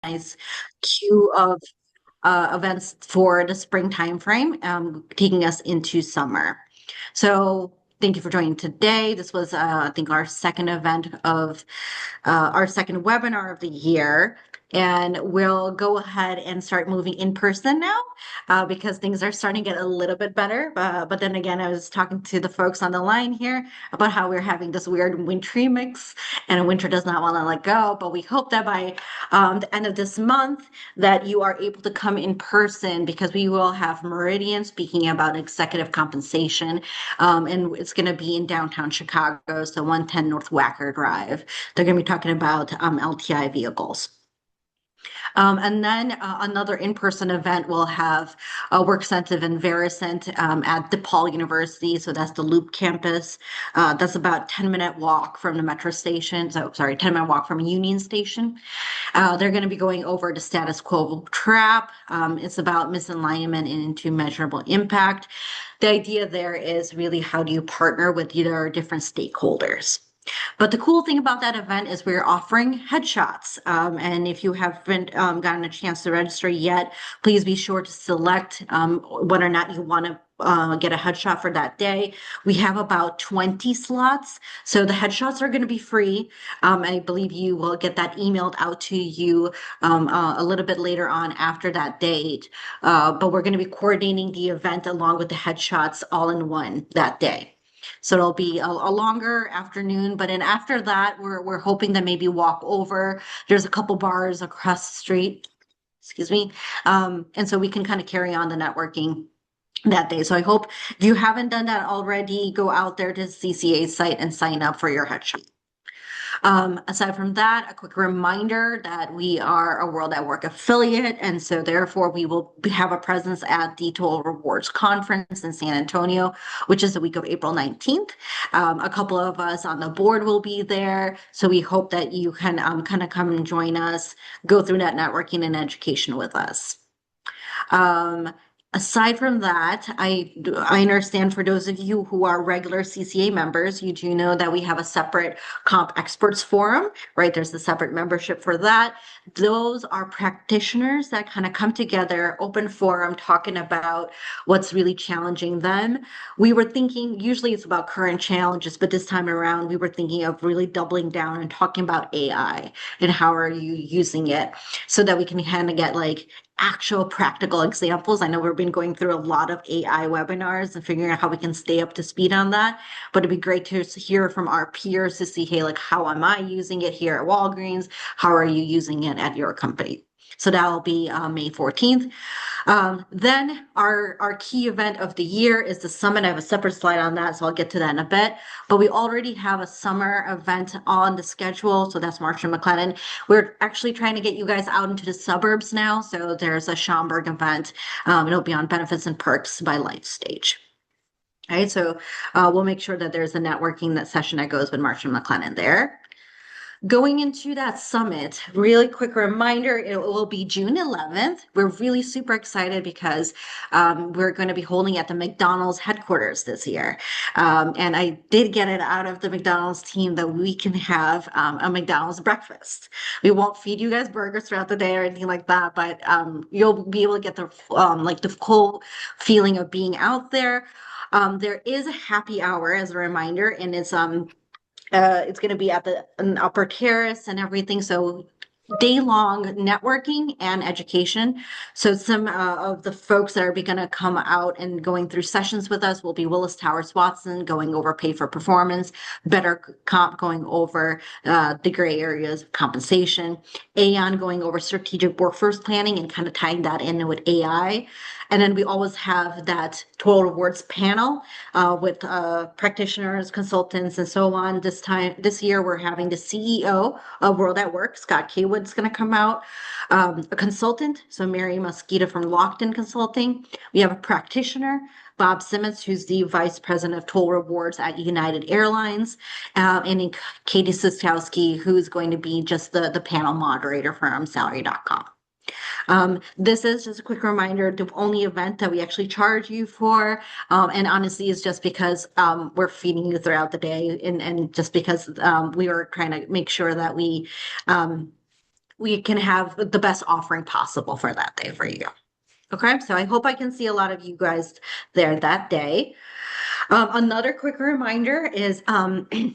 nice queue of events for the spring time frame, taking us into summer. So thank you for joining today. This was, I think, our second event of our second webinar of the year. And we'll go ahead and start moving in person now because things are starting to get a little bit better. But then again, I was talking to the folks on the line here about how we're having this weird wintry mix and winter does not want to let go. But we hope that by the end of this month that you are able to come in person because we will have Meridian speaking about executive compensation. And it's going to be in downtown Chicago, so 110 North Wacker Drive. They're going to be talking about LTI vehicles. And then another in-person event will have a WorkCentive and Vericent at DePaul University. So that's the Loop campus. That's about 10-minute walk from the metro station. So sorry, 10-minute walk from Union Station. They're going to be going over the status quo trap. It's about misalignment into measurable impact. The idea there is really how do you partner with your different stakeholders. But the cool thing about that event is we're offering headshots. And if you haven't gotten a chance to register yet, please be sure to select whether or not you want to get a headshot for that day. We have about 20 slots. So the headshots are going to be free. I believe you will get that emailed out to you a little bit later on after that date. But we're going to be coordinating the event along with the headshots all in one that day. So it'll be a longer afternoon, but then after that, we're hoping that maybe walk over. There's a couple bars across the street, excuse me, and so we can kind of carry on the networking that day. So I hope if you haven't done that already, go out there to CCA's site and sign up for your headshot. Aside from that, a quick reminder that we are a World at Work affiliate, and so therefore we will have a presence at the Total Rewards Conference in San Antonio, which is the week of April 19th. A couple of us on the board will be there, so we hope that you can kind of come and join us, go through that networking and education with us. Aside from that, I understand for those of you who are regular CCA members, you do know that we have a separate comp experts forum, right? There's a separate membership for that. Those are practitioners that kind of come together, open forum, talking about what's really challenging them. We were thinking, usually it's about current challenges, but this time around, we were thinking of really doubling down and talking about AI and how are you using it so that we can kind of get like actual practical examples. I know we've been going through a lot of AI webinars and figuring out how we can stay up to speed on that, but it'd be great to hear from our peers to see, hey, like, how am I using it here at Walgreens? How are you using it at your company? So that will be May 14th. Then our key event of the year is the summit. I have a separate slide on that, so I'll get to that in a bit. But we already have a summer event on the schedule, so that's March and McLennan. We're actually trying to get you guys out into the suburbs now, so there's a Schaumburg event. It'll be on Benefits and Perks by LifeStage. All right, so we'll make sure that there's a networking session that goes with March and McLennan there. Going into that summit, really quick reminder, it will be June 11th. We're really super excited because we're going to be holding at the McDonald's headquarters this year. And I did get it out of the McDonald's team that we can have a McDonald's breakfast. We won't feed you guys burgers throughout the day or anything like that, but you'll be able to get the like the full feeling of being out there. There is a happy hour as a reminder, and it's going to be at an upper terrace and everything. So day-long networking and education. So some of the folks that are going to come out and going through sessions with us will be Willis Towers Watson going over pay for performance, Better Comp going over the gray areas of compensation, Aon going over strategic workforce planning and kind of tying that in with AI. And then we always have that Total Rewards panel with practitioners, consultants, and so on. This year, we're having the CEO of World at Work, Scott Kaywood's going to come out, a consultant, so Mary Mosquito from Lockton Consulting. We have a practitioner, Bob Simmons, who's the vice president of Total Rewards at United Airlines, and Katie Sistowski, who's going to be just the panel moderator from salary.com. This is just a quick reminder, the only event that we actually charge you for, and honestly is just because we're feeding you throughout the day and just because we are trying to make sure that we we can have the best offering possible for that day for you. Okay, so I hope I can see a lot of you guys there that day. Another quick reminder is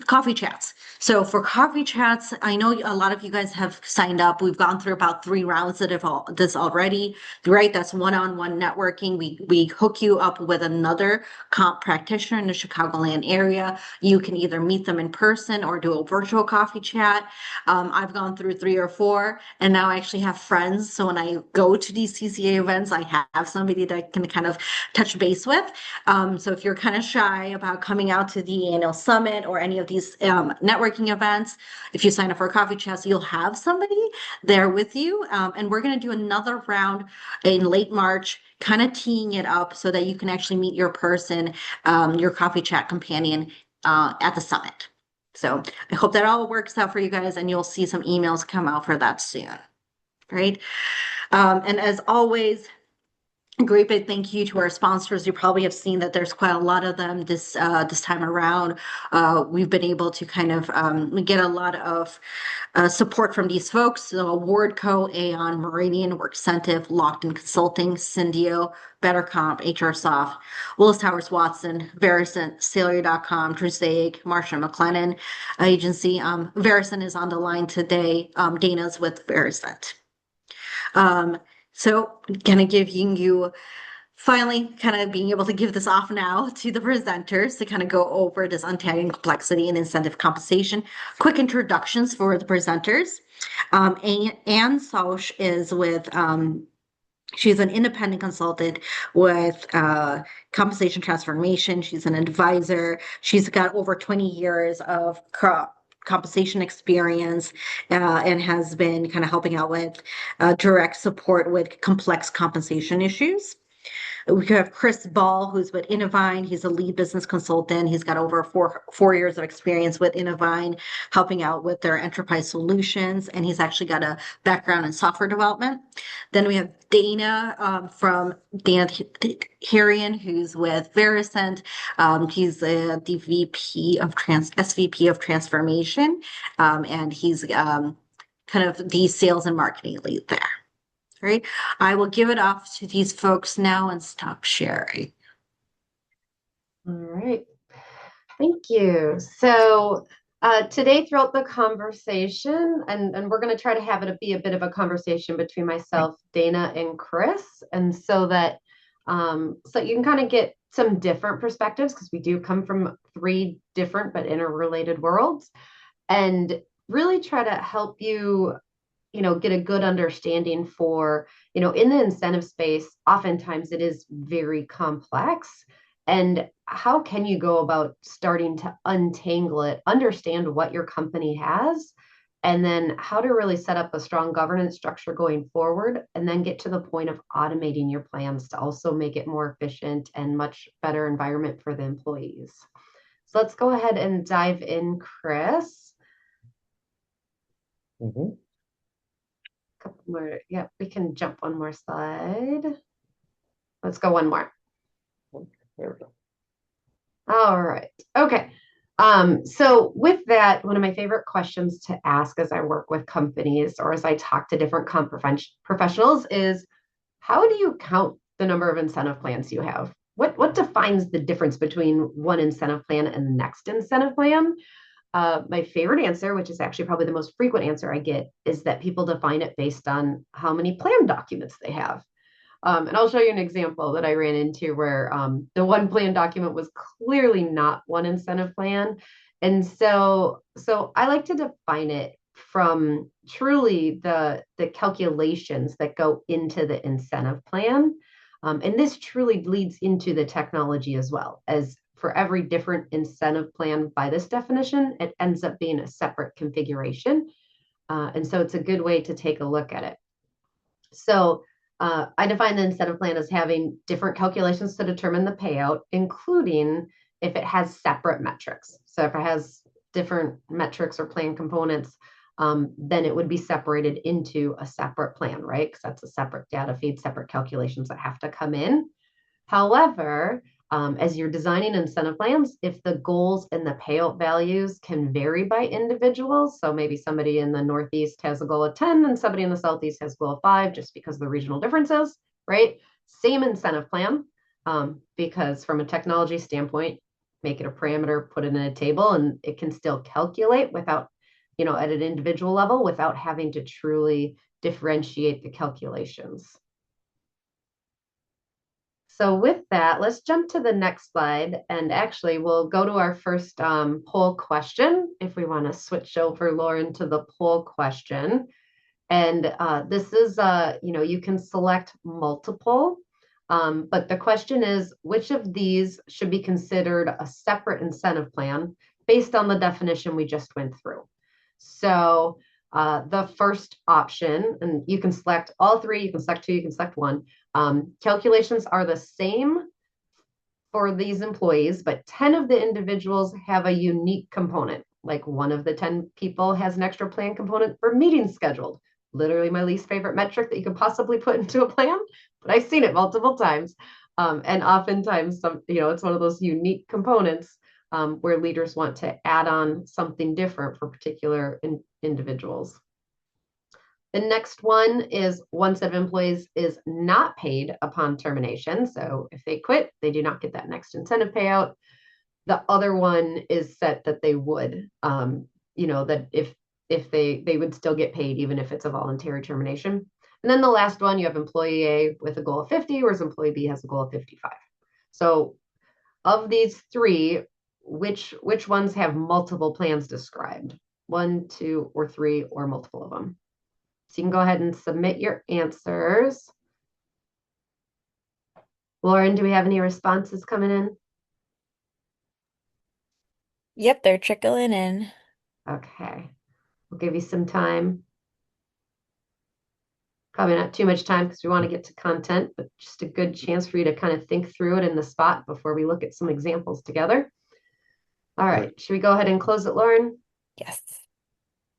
coffee chats. So for coffee chats, I know a lot of you guys have signed up. We've gone through about 3 rounds of this already, right? That's one-on-one networking. We hook you up with another comp practitioner in the Chicagoland area. You can either meet them in person or do a virtual coffee chat. I've gone through 3 or 4, and now I actually have friends. So when I go to these CCA events, I have somebody that I can kind of touch base with. So if you're kind of shy about coming out to the annual summit or any of these networking events, if you sign up for a coffee chat, you'll have somebody there with you. And we're going to do another round in late March, kind of teeing it up so that you can actually meet your person, your coffee chat companion at the summit. So I hope that all works out for you guys, and you'll see some emails come out for that soon. Right. And as always, a great big thank you to our sponsors. You probably have seen that there's quite a lot of them this time around. We've been able to kind of get a lot of support from these folks. So Wardco, Aon, Meridian, Workcentive, Lockton Consulting, Syndio, BetterComp, HRSoft, Willis Towers Watson, Verisant, Salary.com, Drusaic, Marsha McLennan Agency. Verisant is on the line today. Dana's with Verisant. So kind of giving you finally kind of being able to give this off now to the presenters to kind of go over this untangling complexity and incentive compensation. Quick introductions for the presenters. Anne Sausch is with, she's an independent consultant with compensation transformation. She's an advisor. She's got over 20 years of compensation experience and has been kind of helping out with direct support with complex compensation issues. We have Chris Ball, who's with Innovine. He's a lead business consultant. He's got over four years of experience with Innovine, helping out with their enterprise solutions. And he's actually got a background in software development. Then we have Dana from Dana Herian, who's with Verisant. He's the VP of SVP of transformation. And he's kind of the sales and marketing lead there. Right. I will give it off to these folks now and stop sharing. All right. Thank you. So today throughout the conversation, and we're going to try to have it be a bit of a conversation between myself, Dana, and Chris, and so that so you can kind of get some different perspectives because we do come from 3 different but interrelated worlds, and really try to help you get a good understanding for, in the incentive space, oftentimes it is very complex. And how can you go about starting to untangle it, understand what your company has, and then how to really set up a strong governance structure going forward, and then get to the point of automating your plans to also make it more efficient and much better environment for the employees. So let's go ahead and dive in, Chris. Mm-hmm. Couple more. Yeah, we can jump one more slide. Let's go one more. There we go. All right. Okay. So with that, one of my favorite questions to ask as I work with companies or as I talk to different comp professionals is, how do you count the number of incentive plans you have? What defines the difference between one incentive plan and the next incentive plan? My favorite answer, which is actually probably the most frequent answer I get, is that people define it based on how many plan documents they have. And I'll show you an example that I ran into where the one plan document was clearly not one incentive plan. And so I like to define it from truly the calculations that go into the incentive plan. And this truly leads into the technology as well, as for every different incentive plan by this definition, it ends up being a separate configuration. And so it's a good way to take a look at it. So I define the incentive plan as having different calculations to determine the payout, including if it has separate metrics. So if it has different metrics or plan components, then it would be separated into a separate plan, right? Because that's a separate data feed, separate calculations that have to come in. However, As you're designing incentive plans, if the goals and the payout values can vary by individuals, so maybe somebody in the Northeast has a goal of 10 and somebody in the Southeast has a goal of 5, just because of the regional differences, right? Same incentive plan, because from a technology standpoint, make it a parameter, put it in a table, and it can still calculate without, at an individual level without having to truly differentiate the calculations. So with that, let's jump to the next slide. And actually, we'll go to our first poll question if we want to switch over, Lauren, to the poll question. And this is, you can select multiple, but the question is, which of these should be considered a separate incentive plan based on the definition we just went through? So the first option, and you can select all three, you can select two, you can select one. Calculations are the same for these employees, but 10 of the individuals have a unique component. Like one of the 10 people has an extra plan component for meetings scheduled. Literally my least favorite metric that you could possibly put into a plan, but I've seen it multiple times. And oftentimes, it's one of those unique components where leaders want to add on something different for particular individuals. The next one is one set of employees is not paid upon termination. So if they quit, they do not get that next incentive payout. The other one is set that they would, that if they would still get paid even if it's a voluntary termination. And then the last one, you have employee A with a goal of 50, whereas employee B has a goal of 55. So of these three, which ones have multiple plans described? 1, 2, or 3, or multiple of them? So you can go ahead and submit your answers. Lauren, do we have any responses coming in? Yep, they're trickling in. Okay. We'll give you some time. Probably not too much time because we want to get to content, but just a good chance for you to kind of think through it in the spot before we look at some examples together. All right. Should we go ahead and close it, Lauren? Yes.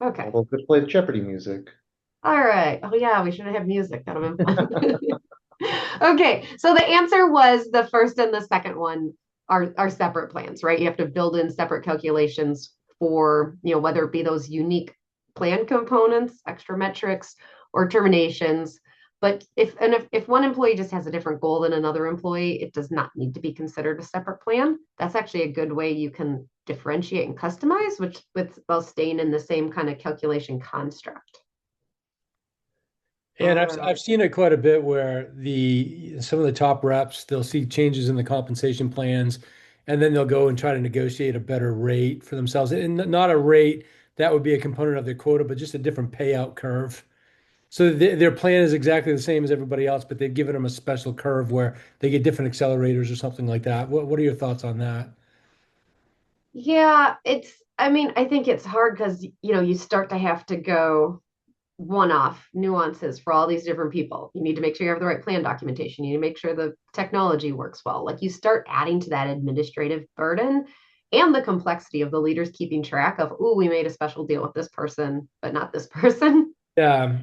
Okay. Well, could play Jeopardy music. All right. Oh yeah, we should have music. That would have been fun. Okay, so the answer was the first and the second one are separate plans, right? You have to build in separate calculations for, whether it be those unique plan components, extra metrics, or terminations. But if one employee just has a different goal than another employee, it does not need to be considered a separate plan. That's actually a good way you can differentiate and customize, while staying in the same kind of calculation construct. And I've seen it quite a bit where some of the top reps, they'll see changes in the compensation plans, and then they'll go and try to negotiate a better rate for themselves. And not a rate that would be a component of their quota, but just a different payout curve. So their plan is exactly the same as everybody else, but they've given them a special curve where they get different accelerators or something like that. What are your thoughts on that? Yeah, I think it's hard because, you start to have to go one-off nuances for all these different people. You need to make sure you have the right plan documentation. You need to make sure the technology works well. Like you start adding to that administrative burden and the complexity of the leaders keeping track of, oh, we made a special deal with this person, but not this person. Yeah.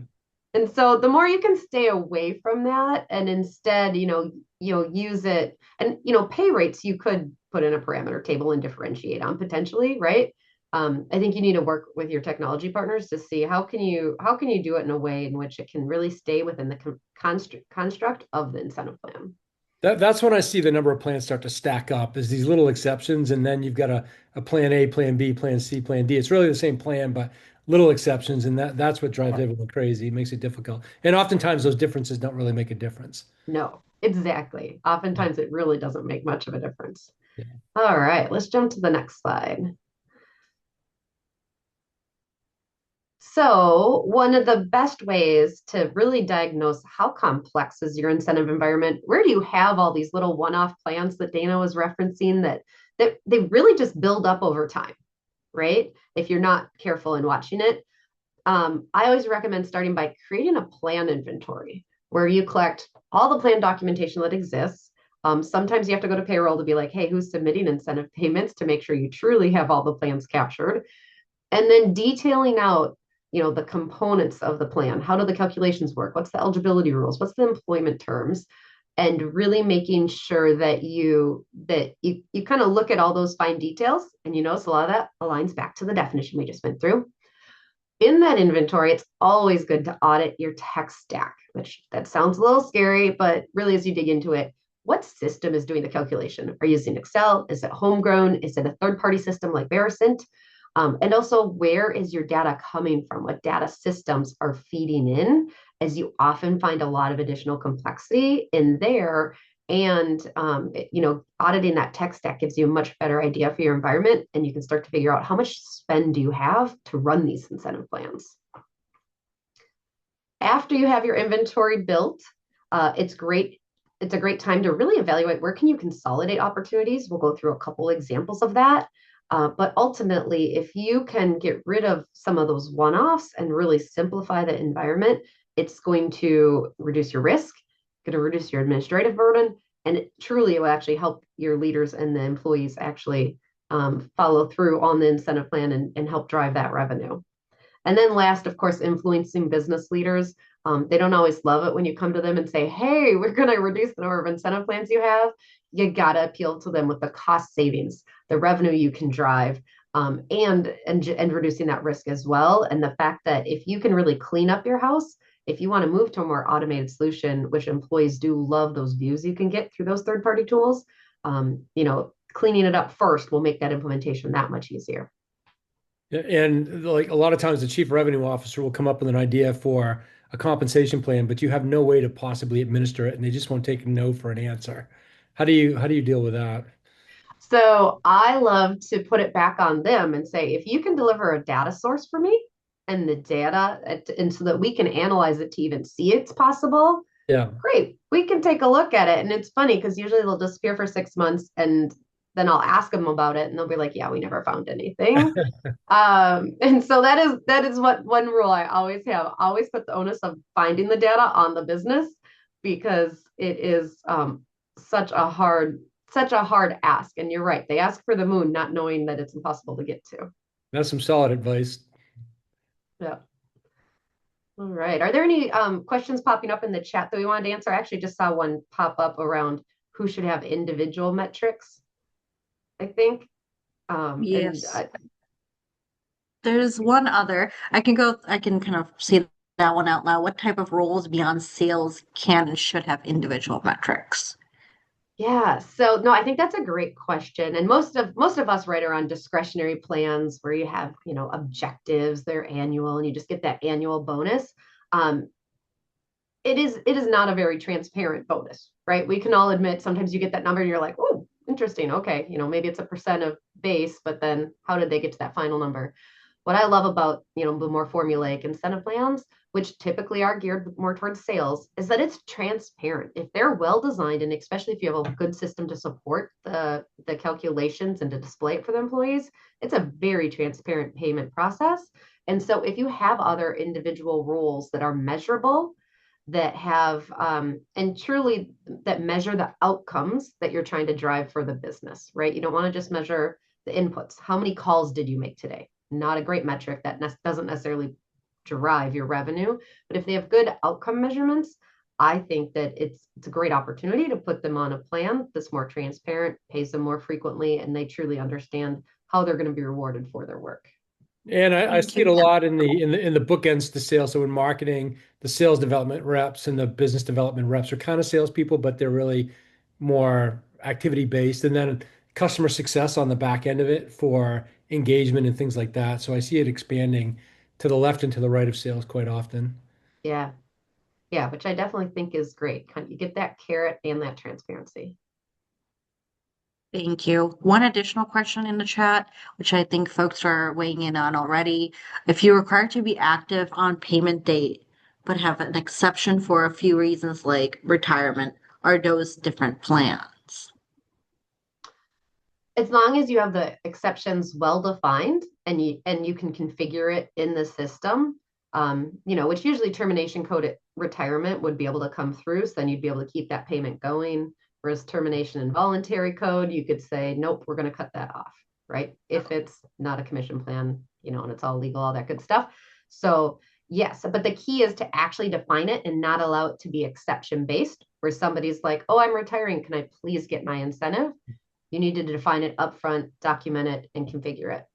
And so the more you can stay away from that and instead, use it and, pay rates, you could put in a parameter table and differentiate on potentially, right? I think you need to work with your technology partners to see how can you do it in a way in which it can really stay within the construct of the incentive plan. That's when I see the number of plans start to stack up is these little exceptions. And then you've got a plan A, plan B, plan C, plan D. It's really the same plan, but little exceptions. And that's what drives everyone crazy. It makes it difficult. And oftentimes those differences don't really make a difference. No, exactly. Oftentimes it really doesn't make much of a difference. Yeah. All right, let's jump to the next slide. So one of the best ways to really diagnose how complex is your incentive environment, where do you have all these little one-off plans that Dana was referencing that they really just build up over time, right? If you're not careful in watching it. I always recommend starting by creating a plan inventory where you collect all the plan documentation that exists. Sometimes you have to go to payroll to be like, hey, who's submitting incentive payments to make sure you truly have all the plans captured. And then detailing out the components of the plan. How do the calculations work? What's the eligibility rules? What's the employment terms? and really making sure that you kind of look at all those fine details, and you notice a lot of that aligns back to the definition we just went through. In that inventory, it's always good to audit your tech stack, which that sounds a little scary, but really as you dig into it, what system is doing the calculation? Are you using Excel? Is it homegrown? Is it a third-party system like Veracent? And also, where is your data coming from? What data systems are feeding in? As you often find a lot of additional complexity in there. And auditing that tech stack gives you a much better idea for your environment, and you can start to figure out how much spend do you have to run these incentive plans. After you have your inventory built, it's a great time to really evaluate where can you consolidate opportunities. We'll go through a couple examples of that. But ultimately, if you can get rid of some of those one-offs and really simplify the environment, it's going to reduce your risk, going to reduce your administrative burden, and it truly will actually help your leaders and the employees actually follow through on the incentive plan and help drive that revenue. And then last, of course, influencing business leaders. They don't always love it when you come to them and say, hey, we're going to reduce the number of incentive plans you have. You got to appeal to them with the cost savings, the revenue you can drive, and reducing that risk as well. And the fact that if you can really clean up your house, if you want to move to a more automated solution, which employees do love those views you can get through those third-party tools, cleaning it up first will make that implementation that much easier. And like a lot of times the chief revenue officer will come up with an idea for a compensation plan, but you have no way to possibly administer it, and they just won't take no for an answer. How do you deal with that? So I love to put it back on them and say, if you can deliver a data source for me and the data, and so that we can analyze it to even see it's possible, Yeah. great, we can take a look at it. And it's funny because usually they'll disappear for 6 months, and then I'll ask them about it and they'll be like, yeah, we never found anything. And so that is what one rule I always have. Always put the onus of finding the data on the business, because it is such a hard ask. And you're right, they ask for the moon, not knowing that it's impossible to get to. That's some solid advice. Yeah. All right. Are there any questions popping up in the chat that we wanted to answer? I actually just saw one pop up around who should have individual metrics, I think. Yes. There's one other. I can kind of say that one out loud. What type of roles beyond sales can and should have individual metrics? Yeah. So no, I think that's a great question. And most of us write around discretionary plans where you have, objectives, they're annual, and you just get that annual bonus. Um, it is not a very transparent bonus, right? We can all admit sometimes you get that number and you're like, oh, interesting. Okay, maybe it's a percent of base, but then how did they get to that final number? What I love about, the more formulaic incentive plans, which typically are geared more towards sales, is that it's transparent. If they're well designed, and especially if you have a good system to support the calculations and to display it for the employees, it's a very transparent payment process. And so if you have other individual roles that are measurable, that have and truly that measure the outcomes that you're trying to drive for the business, right? You don't want to just measure the inputs. How many calls did you make today? Not a great metric that doesn't necessarily drive your revenue. But if they have good outcome measurements, I think that it's a great opportunity to put them on a plan that's more transparent, pays them more frequently, and they truly understand how they're going to be rewarded for their work. And I Thank see it you. a lot in the bookends to sales. So in marketing, the sales development reps and the business development reps are kind of salespeople, but they're really more activity based. And then customer success on the back end of it for engagement and things like that. So I see it expanding to the left and to the right of sales quite often. Yeah. Yeah, which I definitely think is great. You get that carrot and that transparency. Thank you. One additional question in the chat, which I think folks are weighing in on already. If you're required to be active on payment date, but have an exception for a few reasons like retirement, are those different plans? As long as you have the exceptions well defined and you can configure it in the system, which usually termination code at retirement would be able to come through. So then you'd be able to keep that payment going. Whereas termination and voluntary code, you could say, nope, we're going to cut that off, right? If it's not a commission plan, and it's all legal, all that good stuff. So yes, but the key is to actually define it and not allow it to be exception based, where somebody's like, oh, I'm retiring. Can I please get my incentive? You need to define it upfront, document it, and configure it.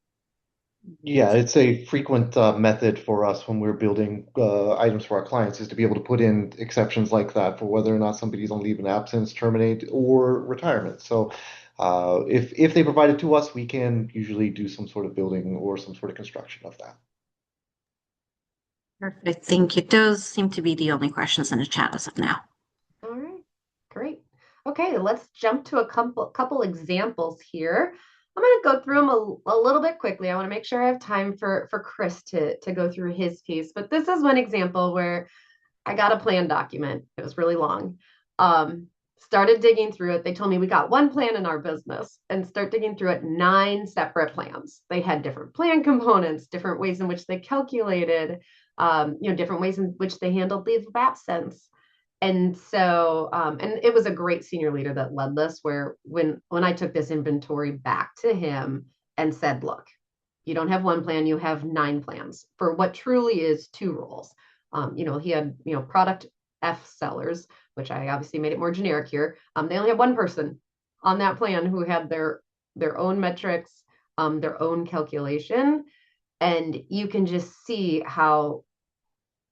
Yeah, it's a frequent method for us when we're building items for our clients is to be able to put in exceptions like that for whether or not somebody's on leave of absence, terminate, or retirement. So if they provide it to us, we can usually do some sort of building or some sort of construction of that. Perfect. Thank you. Those seem to be the only questions in the chat as of now. All right, great. Okay, let's jump to a couple examples here. I'm going to go through them a little bit quickly. I want to make sure I have time for Chris to go through his piece. But this is one example where I got a plan document. It was really long. Started digging through it. They told me we got one plan in our business, and start digging through it, 9 separate plans. They had different plan components, different ways in which they calculated, different ways in which they handled leave of absence. And so, and it was a great senior leader that led this, where when I took this inventory back to him and said, look, you don't have one plan, you have 9 plans for what truly is 2 roles. He had, product F sellers, which I obviously made it more generic here. They only had one person on that plan who had their own metrics, their own calculation. And you can just see how,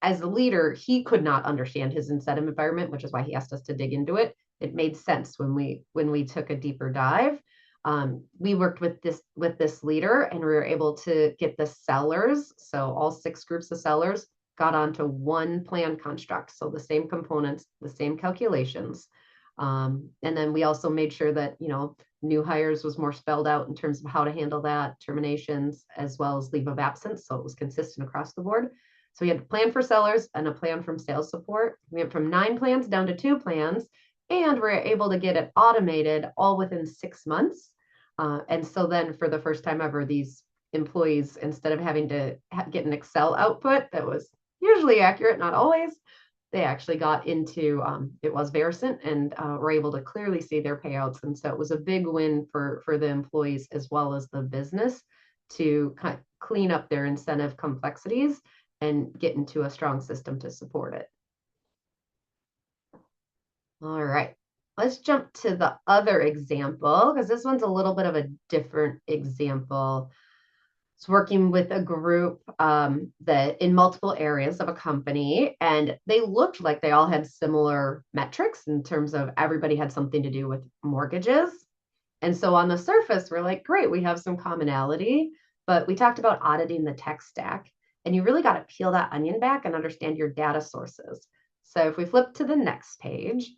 as a leader, he could not understand his incentive environment, which is why he asked us to dig into it. It made sense when we took a deeper dive. We worked with this leader, and we were able to get the sellers. So all 6 groups of sellers got onto one plan construct. So the same components, the same calculations. And then we also made sure that, new hires was more spelled out in terms of how to handle that, terminations, as well as leave of absence. So it was consistent across the board. So we had a plan for sellers and a plan from sales support. We went from 9 plans down to 2 plans, and we're able to get it automated all within 6 months. And so then for the first time ever, these employees, instead of having to get an Excel output that was usually accurate, not always, they actually got into, it was Verisant, and were able to clearly see their payouts. And so it was a big win for the employees as well as the business to kind of clean up their incentive complexities and get into a strong system to support it. All right, let's jump to the other example, because this one's a little bit of a different example. It's working with a group that in multiple areas of a company, and they looked like they all had similar metrics in terms of everybody had something to do with mortgages. And so on the surface, we're like, great, we have some commonality, but we talked about auditing the tech stack. And you really got to peel that onion back and understand your data sources. So if we flip to the next page,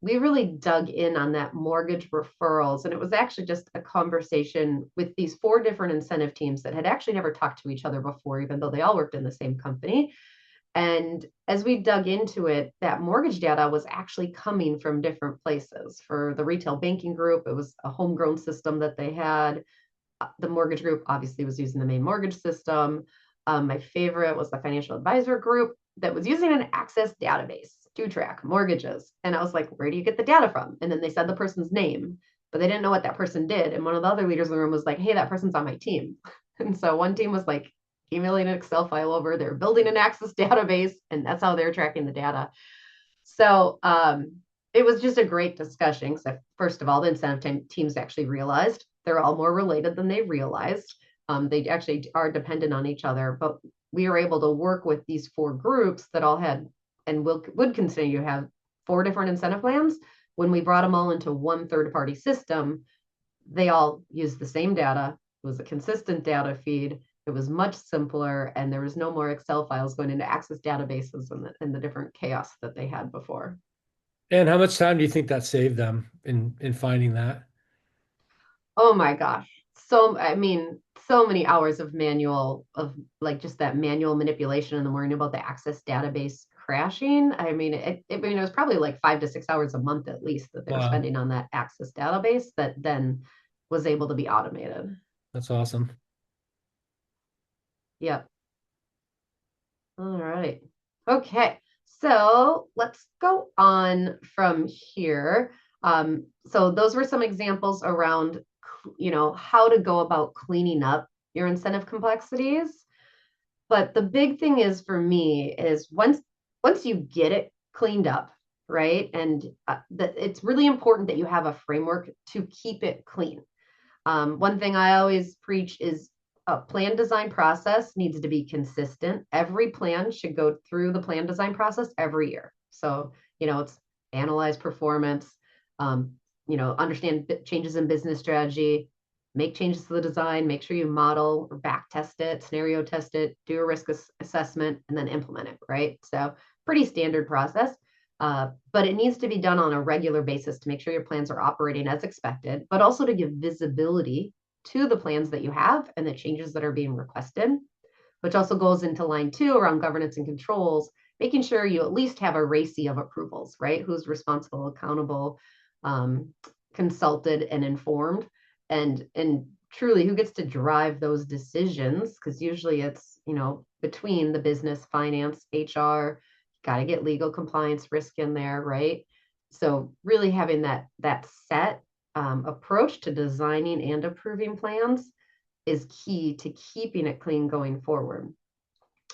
we really dug in on that mortgage referrals. And it was actually just a conversation with these 4 different incentive teams that had actually never talked to each other before, even though they all worked in the same company. And as we dug into it, that mortgage data was actually coming from different places. For the retail banking group, it was a homegrown system that they had. The mortgage group obviously was using the main mortgage system. My favorite was the financial advisor group that was using an Access database to track mortgages. And I was like, where do you get the data from? And then they said the person's name, but they didn't know what that person did. And one of the other leaders in the room was like, hey, that person's on my team. And so one team was like emailing an Excel file over, they're building an Access database, and that's how they're tracking the data. So it was just a great discussion. So first of all, the incentive teams actually realized they're all more related than they realized. They actually are dependent on each other, but we were able to work with these 4 groups that all had and would continue to have 4 different incentive plans. When we brought them all into one third-party system, they all used the same data. It was a consistent data feed. It was much simpler, and there was no more Excel files going into Access databases and the different chaos that they had before. And how much time do you think that saved them in finding that? Oh my gosh. So, I mean, so many hours of just that manual manipulation and the worrying about the Access database crashing. I mean, it was probably like 5 to 6 hours a month at least that they were spending on that Access database that then was able to be automated. That's awesome. Yep. All right. Okay. So let's go on from here. So those were some examples around, how to go about cleaning up your incentive complexities. But the big thing is for me is once you get it cleaned up, right? And that it's really important that you have a framework to keep it clean. One thing I always preach is a plan design process needs to be consistent. Every plan should go through the plan design process every year. So, it's analyze performance, um, understand changes in business strategy, make changes to the design, make sure you model or back test it, scenario test it, do a risk assessment, and then implement it, right? So, pretty standard process. But it needs to be done on a regular basis to make sure your plans are operating as expected, but also to give visibility to the plans that you have and the changes that are being requested, which also goes into line 2 around governance and controls, making sure you at least have a RACI of approvals, right? Who's responsible, accountable, consulted, and informed, and truly who gets to drive those decisions, because usually it's between the business, finance, HR, got to get legal compliance risk in there, right? So really having that set approach to designing and approving plans is key to keeping it clean going forward.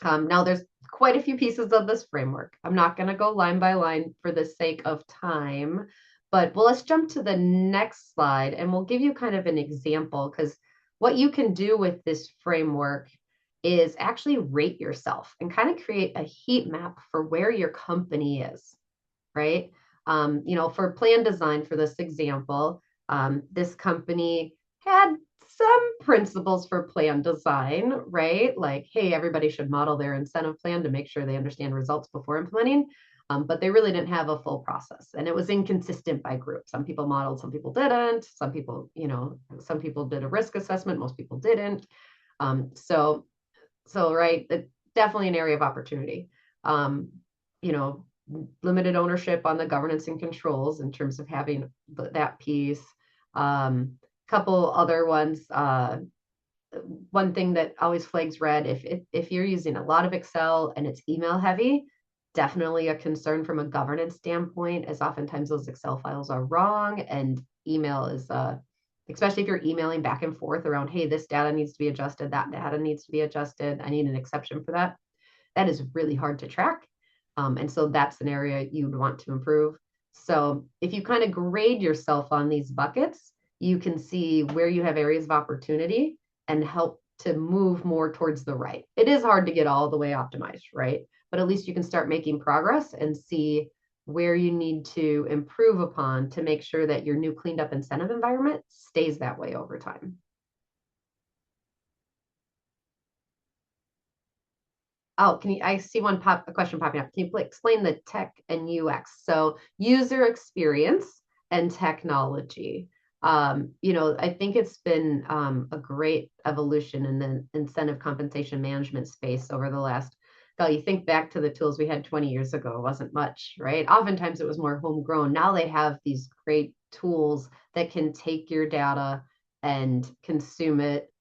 Now there's quite a few pieces of this framework. I'm not going to go line by line for the sake of time, but let's jump to the next slide and we'll give you kind of an example, because what you can do with this framework is actually rate yourself and kind of create a heat map for where your company is, right? For plan design for this example, this company had some principles for plan design, right? Like, hey, everybody should model their incentive plan to make sure they understand results before implementing. But they really didn't have a full process, and it was inconsistent by group. Some people modeled, some people didn't. Some people, some people did a risk assessment, most people didn't. So right, definitely an area of opportunity. Limited ownership on the governance and controls in terms of having that piece. Couple other ones. One thing that always flags red, if you're using a lot of Excel and it's email heavy, definitely a concern from a governance standpoint, as oftentimes those Excel files are wrong, and email is especially if you're emailing back and forth around, hey, this data needs to be adjusted, that data needs to be adjusted, I need an exception for that. That is really hard to track. And so that's an area you'd want to improve. So if you kind of grade yourself on these buckets, you can see where you have areas of opportunity and help to move more towards the right. It is hard to get all the way optimized, right? But at least you can start making progress and see where you need to improve upon to make sure that your new cleaned up incentive environment stays that way over time. Oh, I see a question popping up. Can you explain the tech and UX? So user experience and technology. I think it's been a great evolution in the incentive compensation management space over the last, you think back to the tools we had 20 years ago, it wasn't much, right? Oftentimes it was more homegrown. Now they have these great tools that can take your data and consume it,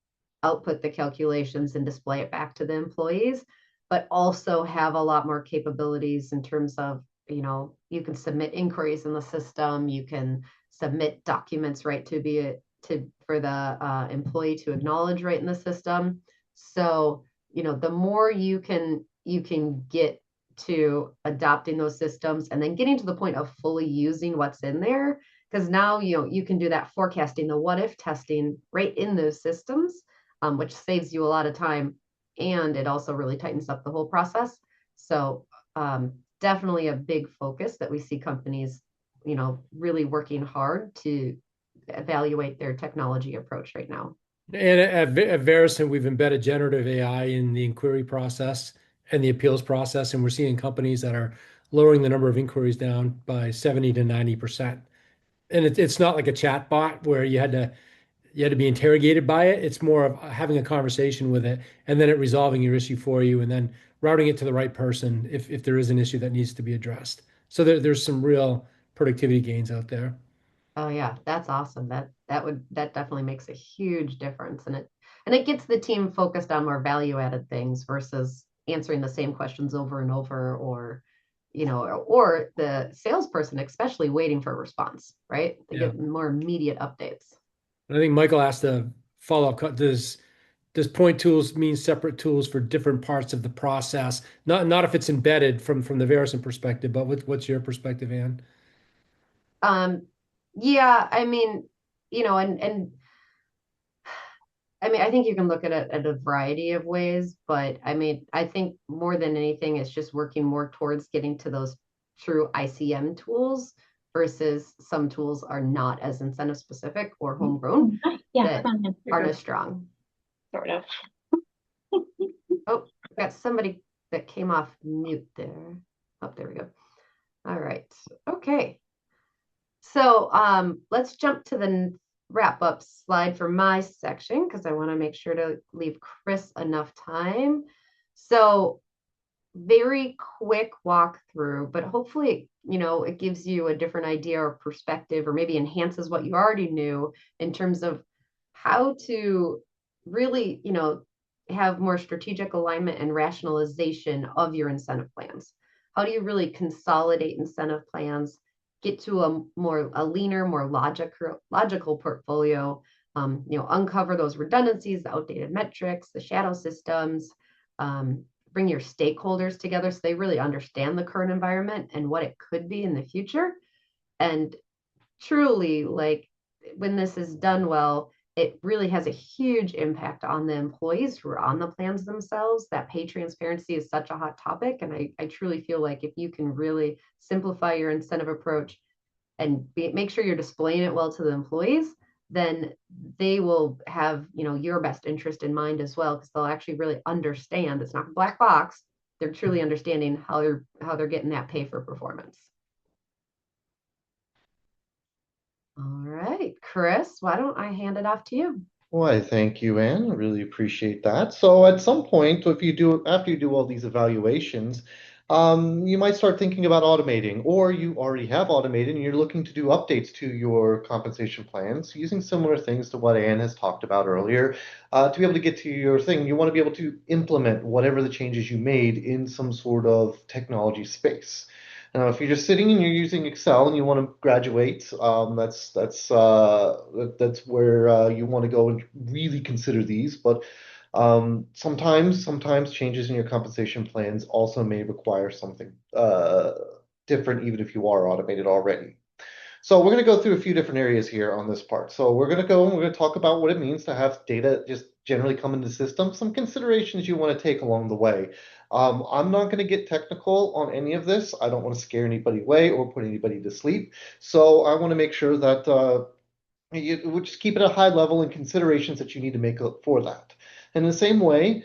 output the calculations and display it back to the employees, but also have a lot more capabilities in terms of, you can submit inquiries in the system, you can submit documents, right, for the employee to acknowledge right in the system. So, the more you can get to adopting those systems and then getting to the point of fully using what's in there, because now, you can do that forecasting, the what if testing right in those systems, which saves you a lot of time. And it also really tightens up the whole process. So definitely a big focus that we see companies, really working hard to evaluate their technology approach right now. And at Verison, we've embedded generative AI in the inquiry process and the appeals process, and we're seeing companies that are lowering the number of inquiries down by 70 to 90%. And it's not like a chat bot where you had to be interrogated by it. It's more of having a conversation with it and then it resolving your issue for you and then routing it to the right person if there is an issue that needs to be addressed. So there's some real productivity gains out there. Oh yeah, that's awesome. That definitely makes a huge difference, and it gets the team focused on more value added things versus answering the same questions over and over, or or the salesperson especially waiting for a response, right? They Yeah. get more immediate updates. I think Michael asked a follow-up. Does does point tools mean separate tools for different parts of the process? Not if it's embedded from the Verison perspective, but what's your perspective, Anne? Um, yeah, I mean, and I mean, I think you can look at it at a variety of ways, but I mean, I think more than anything, it's just working more towards getting to those true ICM tools versus some tools are not as incentive specific or homegrown Yeah, that aren't as strong. sort of. Oh, I got somebody that came off mute there. Oh, there we go. All right. Okay. So let's jump to the wrap up slide for my section because I want to make sure to leave Chris enough time. So very quick walkthrough, but hopefully, it gives you a different idea or perspective, or maybe enhances what you already knew in terms of how to really, have more strategic alignment and rationalization of your incentive plans. How do you really consolidate incentive plans, get to a leaner, more logical portfolio, uncover those redundancies, the outdated metrics, the shadow systems, bring your stakeholders together so they really understand the current environment and what it could be in the future. And truly, like when this is done well, it really has a huge impact on the employees who are on the plans themselves. That pay transparency is such a hot topic. And I truly feel like if you can really simplify your incentive approach and make sure you're displaying it well to the employees, then they will have, your best interest in mind as well, because they'll actually really understand it's not a black box. They're truly understanding how they're getting that pay for performance. All right, Chris, why don't I hand it off to you? Why, thank you, Anne. I really appreciate that. So at some point, after you do all these evaluations, you might start thinking about automating, or you already have automated and you're looking to do updates to your compensation plans using similar things to what Anne has talked about earlier. To be able to get to your thing, you want to be able to implement whatever the changes you made in some sort of technology space. Now, if you're just sitting and you're using Excel and you want to graduate, that's where you want to go and really consider these. But sometimes changes in your compensation plans also may require something different, even if you are automated already. So we're going to go through a few different areas here on this part. So we're going to go and we're going to talk about what it means to have data just generally come into the system, some considerations you want to take along the way. I'm not going to get technical on any of this. I don't want to scare anybody away or put anybody to sleep. So I want to make sure that we'll just keep it at a high level and considerations that you need to make for that. In the same way,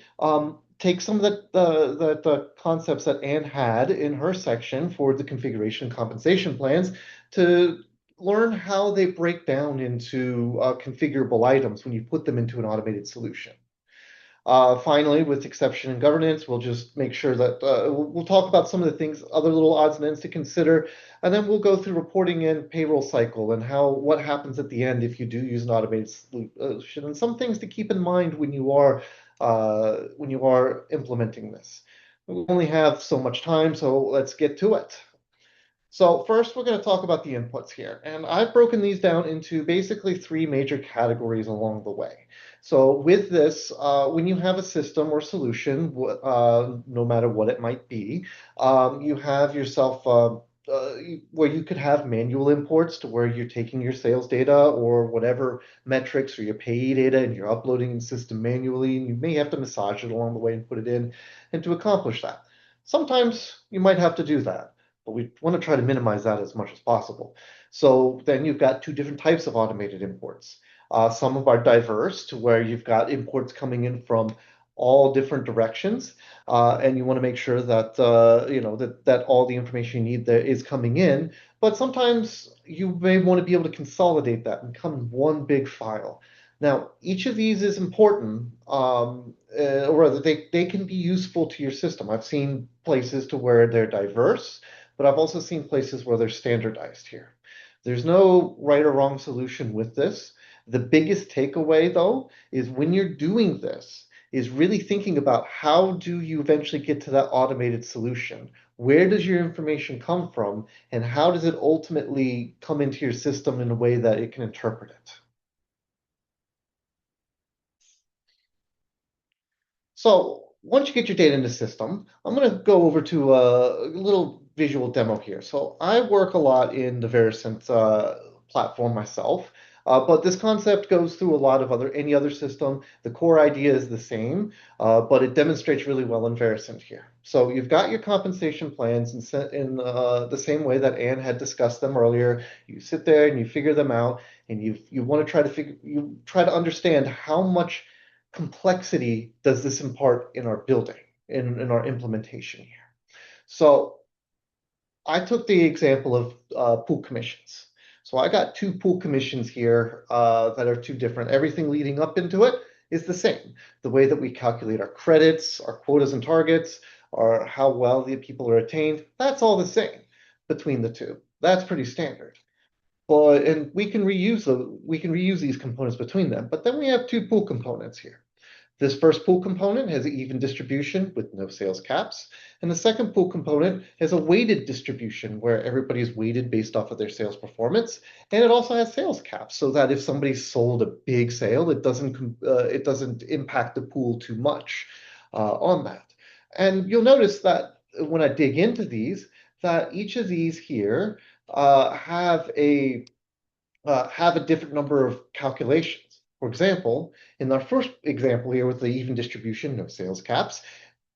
take some of the concepts that Anne had in her section for the configuration compensation plans to learn how they break down into configurable items when you put them into an automated solution. Finally, with exception and governance, we'll just make sure that we'll talk about some of the things, other little odds and ends to consider, and then we'll go through reporting and payroll cycle and what happens at the end if you do use an automated solution, and some things to keep in mind when you are implementing this. We only have so much time, so let's get to it. So first, we're going to talk about the inputs here. And I've broken these down into basically three major categories along the way. So with this, when you have a system or solution, no matter what it might be, you have yourself where you could have manual imports to where you're taking your sales data or whatever metrics or your pay data and you're uploading in the system manually, and you may have to massage it along the way and put it in. And to accomplish that, sometimes you might have to do that, but we want to try to minimize that as much as possible. So then you've got two different types of automated imports. Some of are diverse to where you've got imports coming in from all different directions, and you want to make sure that that all the information you need there is coming in. But sometimes you may want to be able to consolidate that and come in one big file. Now, each of these is important, or rather, they can be useful to your system. I've seen places to where they're diverse, but I've also seen places where they're standardized here. There's no right or wrong solution with this. The biggest takeaway, though, is when you're doing this, is really thinking about how do you eventually get to that automated solution? Where does your information come from? And how does it ultimately come into your system in a way that it can interpret it? So once you get your data in the system, I'm going to go over to a little visual demo here. So I work a lot in the Verisent platform myself, but this concept goes through a lot of any other system. The core idea is the same, but it demonstrates really well in Verisent here. So you've got your compensation plans in the same way that Anne had discussed them earlier. You sit there and you figure them out, and you want to try to understand how much complexity does this impart in our building, in our implementation here. So I took the example of pool commissions. So I got two pool commissions here that are two different. Everything leading up into it is the same. The way that we calculate our credits, our quotas and targets, or how well the people are attained, that's all the same between the two. That's pretty standard. And we can reuse these components between them. But then we have two pool components here. This first pool component has an even distribution with no sales caps. And the second pool component has a weighted distribution where everybody is weighted based off of their sales performance. And it also has sales caps so that if somebody sold a big sale, it doesn't impact the pool too much on that. And you'll notice that when I dig into these, that each of these here have a different number of calculations. For example, in our first example here with the even distribution, no sales caps,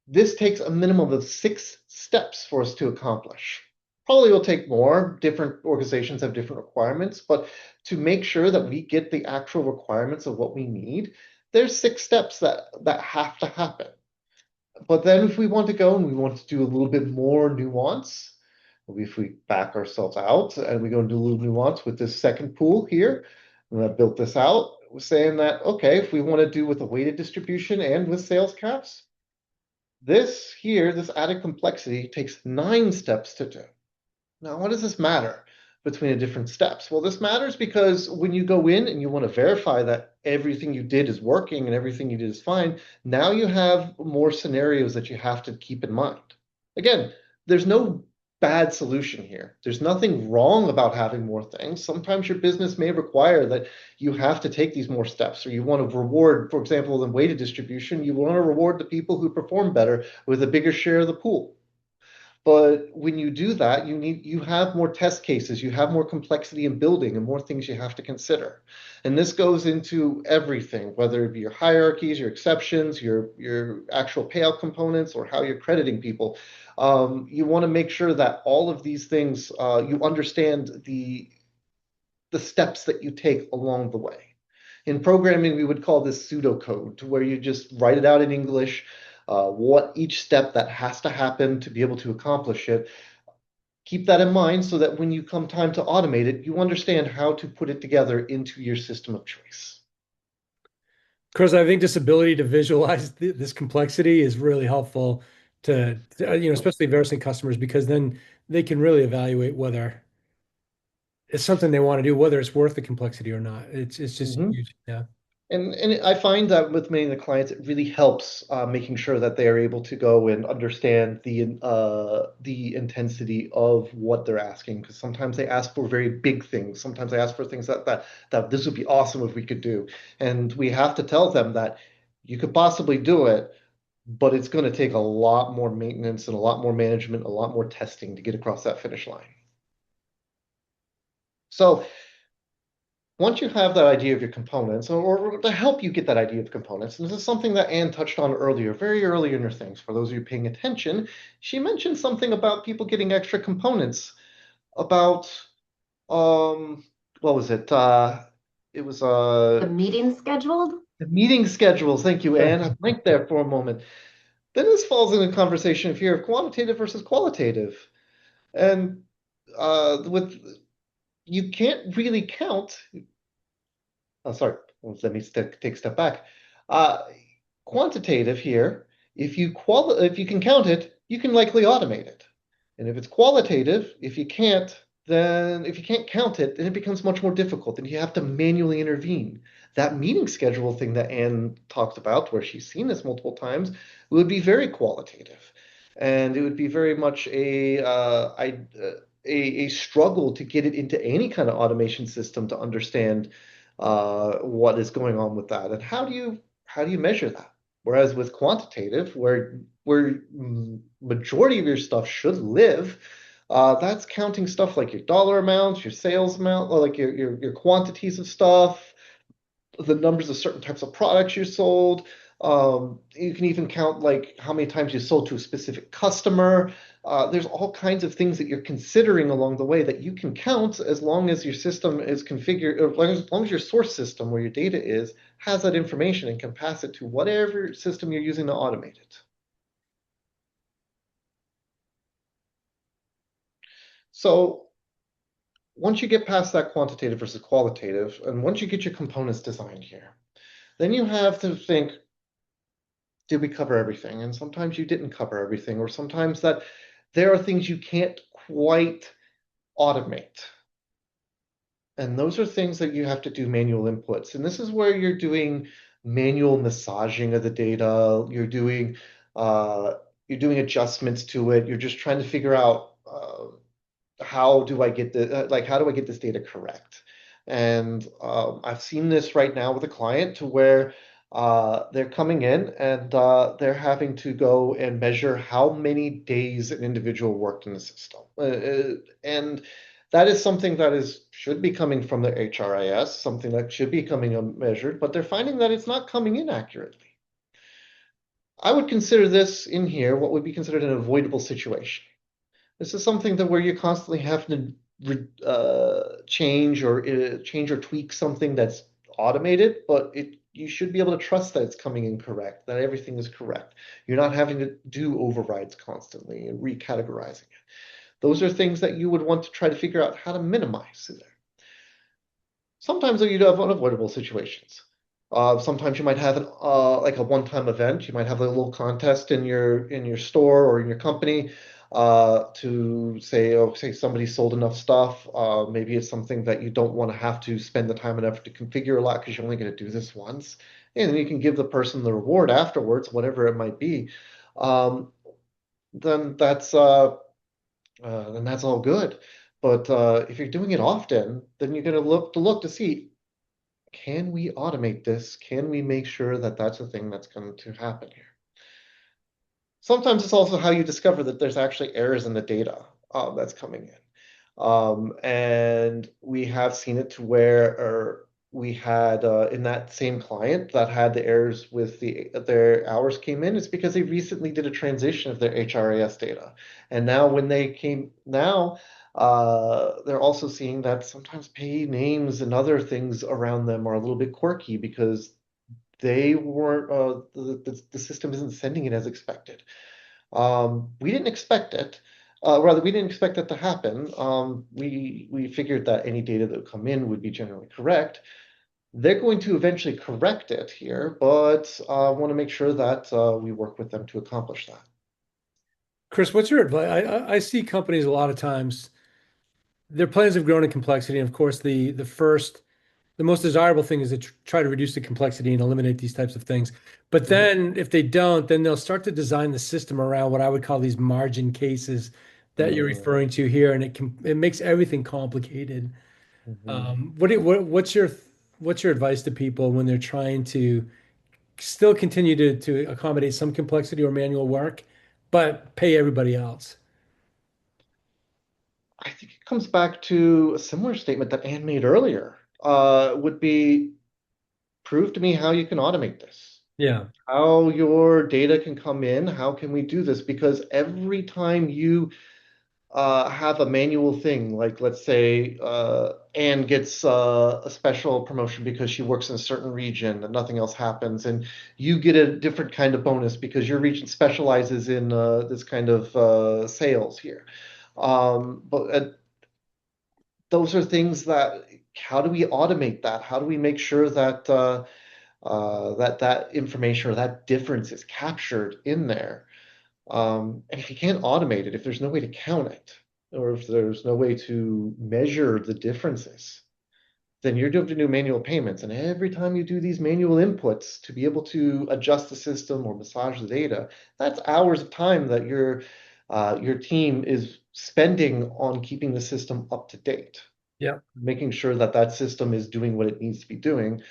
this takes a minimum of 6 steps for us to accomplish. Probably will take more. Different organizations have different requirements, but to make sure that we get the actual requirements of what we need, there's 6 steps that have to happen. But then if we want to go and we want to do a little bit more nuance, if we back ourselves out and we go into a little nuance with this second pool here, and I built this out, we're saying that, okay, if we want to do with a weighted distribution and with sales caps, this here, this added complexity takes 9 steps to do. Now, what does this matter between the different steps? Well, this matters because when you go in and you want to verify that everything you did is working and everything you did is fine, now you have more scenarios that you have to keep in mind. Again, there's no bad solution here. There's nothing wrong about having more things. Sometimes your business may require that you have to take these more steps, or you want to reward, for example, in weighted distribution, you want to reward the people who perform better with a bigger share of the pool. But when you do that, you have more test cases, you have more complexity in building and more things you have to consider. And this goes into everything, whether it be your hierarchies, your exceptions, your actual payout components, or how you're crediting people. You want to make sure that all of these things, you understand the steps that you take along the way. In programming, we would call this pseudocode, to where you just write it out in English, what each step that has to happen to be able to accomplish it. Keep that in mind so that when you come time to automate it, you understand how to put it together into your system of choice. Chris, I think this ability to visualize this complexity is really helpful especially Verisent customers, because then they can really evaluate whether it's something they want to do, whether it's worth the complexity or not. It's just huge. Yeah. And I find that with many of the clients, it really helps making sure that they are able to go and understand the intensity of what they're asking. Because sometimes they ask for very big things. Sometimes they ask for things that this would be awesome if we could do. And we have to tell them that you could possibly do it, but it's going to take a lot more maintenance and a lot more management, a lot more testing to get across that finish line. So once you have that idea of your components, or to help you get that idea of components, and this is something that Anne touched on earlier, very early in her things, for those of you paying attention, she mentioned something about people getting extra components, about, what was it? It was The meeting scheduled? the meeting schedules. Thank you, Anne. I blinked there for a moment. Then this falls in a conversation of here of quantitative versus qualitative. And you can't really count. Oh, sorry, let me take a step back. Quantitative here, if you can count it, you can likely automate it. And if it's qualitative, if you can't count it, then it becomes much more difficult, and you have to manually intervene. That meeting schedule thing that Anne talked about, where she's seen this multiple times, would be very qualitative. And it would be very much a struggle to get it into any kind of automation system to understand what is going on with that, and how do you measure that? Whereas with quantitative, where majority of your stuff should live, that's counting stuff like your dollar amounts, your sales amount, or like your quantities of stuff, the numbers of certain types of products you sold. You can even count like how many times you sold to a specific customer. There's all kinds of things that you're considering along the way that you can count as long as your system is configured, or as long as your source system where your data is has that information and can pass it to whatever system you're using to automate it. So once you get past that quantitative versus qualitative, and once you get your components designed here, then you have to think, did we cover everything? And sometimes you didn't cover everything, or sometimes that there are things you can't quite automate. And those are things that you have to do manual inputs. And this is where you're doing manual massaging of the data. You're doing adjustments to it. You're just trying to figure out how do I get how do I get this data correct? And I've seen this right now with a client to where they're coming in and they're having to go and measure how many days an individual worked in the system. And that is something that should be coming from the HRIS, something that should be coming measured, but they're finding that it's not coming in accurately. I would consider this in here what would be considered an avoidable situation. This is something that where you constantly have to change or tweak something that's automated, but you should be able to trust that it's coming in correct, that everything is correct. You're not having to do overrides constantly and recategorizing it. Those are things that you would want to try to figure out how to minimize in there. Sometimes you do have unavoidable situations. Sometimes you might have like a one-time event. You might have a little contest in your store or in your company to say somebody sold enough stuff. Maybe it's something that you don't want to have to spend the time and effort to configure a lot because you're only going to do this once. And then you can give the person the reward afterwards, whatever it might be. Then that's all good. But if you're doing it often, then you're going to look to see, can we automate this? Can we make sure that that's a thing that's going to happen here? Sometimes it's also how you discover that there's actually errors in the data that's coming in. And we have seen it to where we had in that same client that had the errors with their hours came in. It's because they recently did a transition of their HRIS data. And now when they came, now they're also seeing that sometimes pay names and other things around them are a little bit quirky because they weren't the system isn't sending it as expected. We didn't expect it. Rather, we didn't expect that to happen. We figured that any data that would come in would be generally correct. They're going to eventually correct it here, but I want to make sure that we work with them to accomplish that. Chris, what's your advice? I see companies a lot of times, their plans have grown in complexity. And of course, the most desirable thing is to try to reduce the complexity and eliminate these types of things. But then if they don't, then they'll start to design the system around what I would call these margin cases that you're referring to here, and it makes everything complicated. What's your advice to people when they're trying to still continue to accommodate some complexity or manual work, but pay everybody else? I think it comes back to a similar statement that Anne made earlier. Would be prove to me how you can automate this. Yeah. How your data can come in. How can we do this? Because every time you have a manual thing, like let's say Anne gets a special promotion because she works in a certain region and nothing else happens, and you get a different kind of bonus because your region specializes in this kind of sales here. But those are things that, how do we automate that? How do we make sure that that information or that difference is captured in there? And if you can't automate it, if there's no way to count it, or if there's no way to measure the differences, then you're going to do manual payments. And every time you do these manual inputs to be able to adjust the system or massage the data, that's hours of time that your team is spending on keeping the system up to date. Yeah. Making sure that that system is doing what it needs to be doing.